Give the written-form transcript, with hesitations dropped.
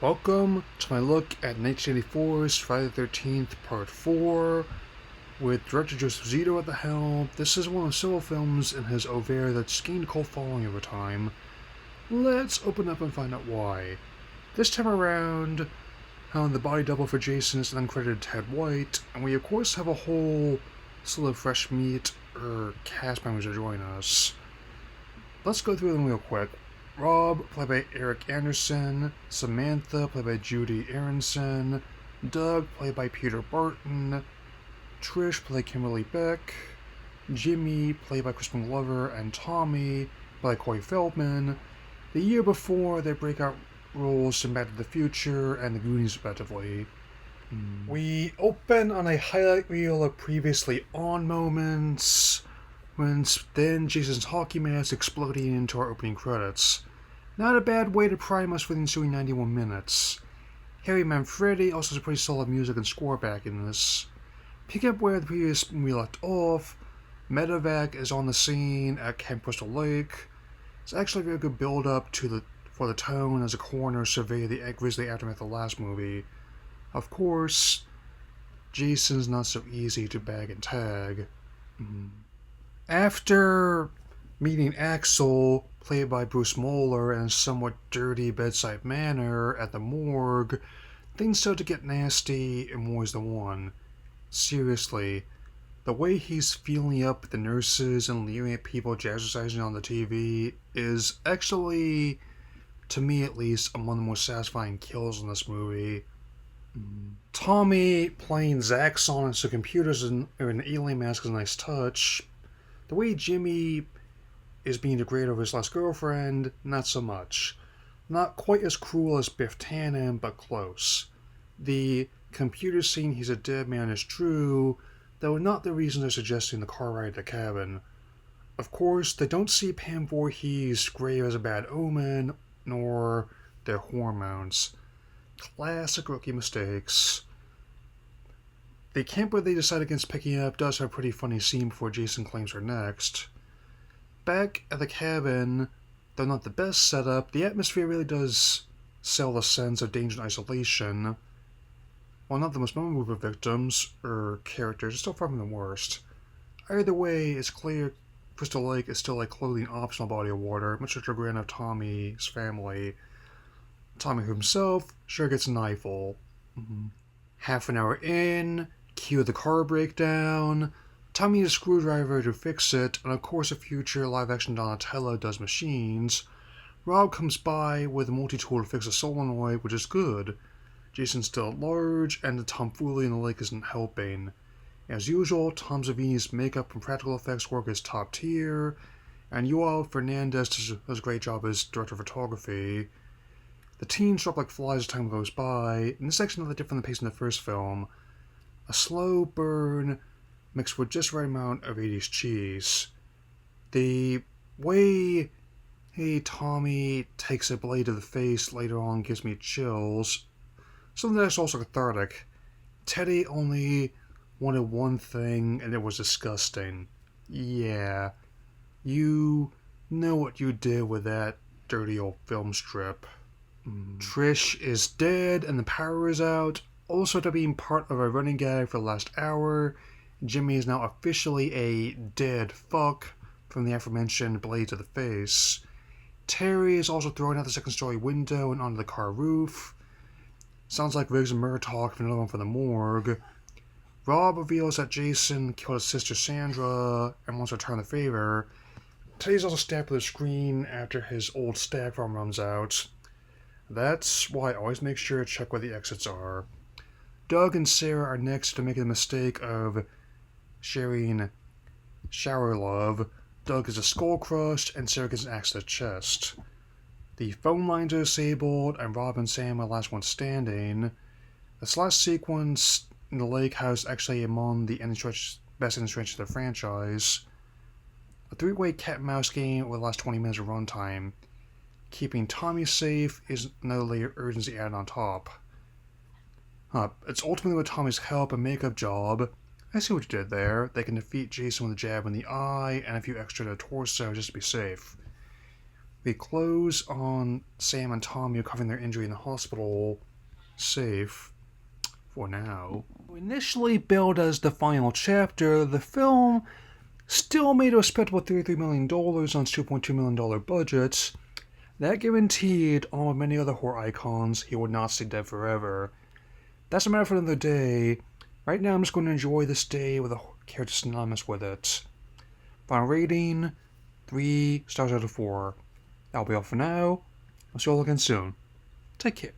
Welcome to my look at 1984's Friday the 13th Part 4, with director Joseph Zito at the helm. This is one of several films in his oeuvre that's gained a cult following over time. Let's open up and find out why. This time around, the body double for Jason is an uncredited Ted White, and we of course have a whole slew of fresh meat, cast members to join us. Let's go through them real quick. Rob, played by Eric Anderson, Samantha, played by Judy Aronson, Doug, played by Peter Barton, Trish, played by Kimberly Beck, Jimmy, played by Crispin Glover, and Tommy, played by Corey Feldman. The year before, they break out roles in Back to the Future and The Goonies, respectively. We open on a highlight reel of previously on moments, when then Jason's hockey mask exploding into our opening credits. Not a bad way to prime us for the ensuing 91 minutes. Harry Manfredi also has a pretty solid music and score back in this. Pick up where the previous movie left off. Medevac is on the scene at Camp Crystal Lake. It's actually a very good build-up for the tone as a coroner survey the grisly aftermath of the last movie. Of course, Jason's not so easy to bag and tag. After meeting Axel, played by Bruce Moeller, in a somewhat dirty bedside manner at the morgue, things start to get nasty in more than one. Seriously, the way he's feeling up the nurses and leering at people jazzercising on the TV is actually, to me at least, among the most satisfying kills in this movie. Tommy playing Zaxxon into computers in an alien mask is a nice touch. The way Jimmy is being degraded over his last girlfriend, not so much. Not quite as cruel as Biff Tannen, but close. The computer saying he's a dead man is true, though not the reason they're suggesting the car ride to the cabin. Of course, they don't see Pam Voorhees' grave as a bad omen, nor their hormones. Classic rookie mistakes. The camper they decide against picking up does have a pretty funny scene before Jason claims her next. Back at the cabin, though not the best setup, the atmosphere really does sell a sense of danger and isolation. While not the most memorable victims, or characters, it's still far from the worst. Either way, it's clear Crystal Lake is still a clothing optional body of water, much to the chagrin of Tommy's family. Tommy himself sure gets an eyeful. Half an hour in, cue the car breakdown. Tommy needs a screwdriver to fix it, and of course a future live-action Donatello does machines. Rob comes by with a multi-tool to fix a solenoid, which is good. Jason's still at large, and the tomfoolery in the lake isn't helping. As usual, Tom Savini's makeup and practical effects work is top tier, and Joao Fernandez does a great job as director of photography. The teens drop like flies as time goes by, and this is actually not that different than the pace in the first film. A slow burn mixed with just the right amount of 80s cheese. The way Tommy takes a blade to the face later on gives me chills. Something that's also cathartic. Teddy only wanted one thing, and it was disgusting. Yeah, you know what you did with that dirty old film strip. Trish is dead and the power is out. Also to being part of a running gag for the last hour, Jimmy is now officially a dead fuck from the aforementioned blade to the face. Terry is also thrown out the second story window and onto the car roof. Sounds like Riggs and Murtaugh from another one for the morgue. Rob reveals that Jason killed his sister Sandra and wants to return the favor. Teddy's also stabbed with a screen after his old stag farm runs out. That's why I always make sure to check where the exits are. Doug and Sarah are next to making the mistake of sharing shower love. Doug gets a skull crushed and Sarah gets an axe to the chest. The phone lines are disabled and Rob and Sam are the last ones standing. This last sequence in the lake house actually among the best ending stretch of the franchise. A three-way cat-and-mouse game with the last 20 minutes of runtime. Keeping Tommy safe is another layer of urgency added on top. It's ultimately with Tommy's help and makeup job. I see what you did there. They can defeat Jason with a jab in the eye and a few extra to the torso just to be safe. The close on Sam and Tommy recovering their injury in the hospital safe for now. Initially billed as the final chapter, the film still made a respectable $33 million on its $2.2 million budget. That guaranteed, along with many other horror icons, he would not stay dead forever. That's a matter for another day. Right now I'm just going to enjoy this day with a character synonymous with it. Final rating, 3 stars out of 4. That'll be all for now. I'll see you all again soon. Take care.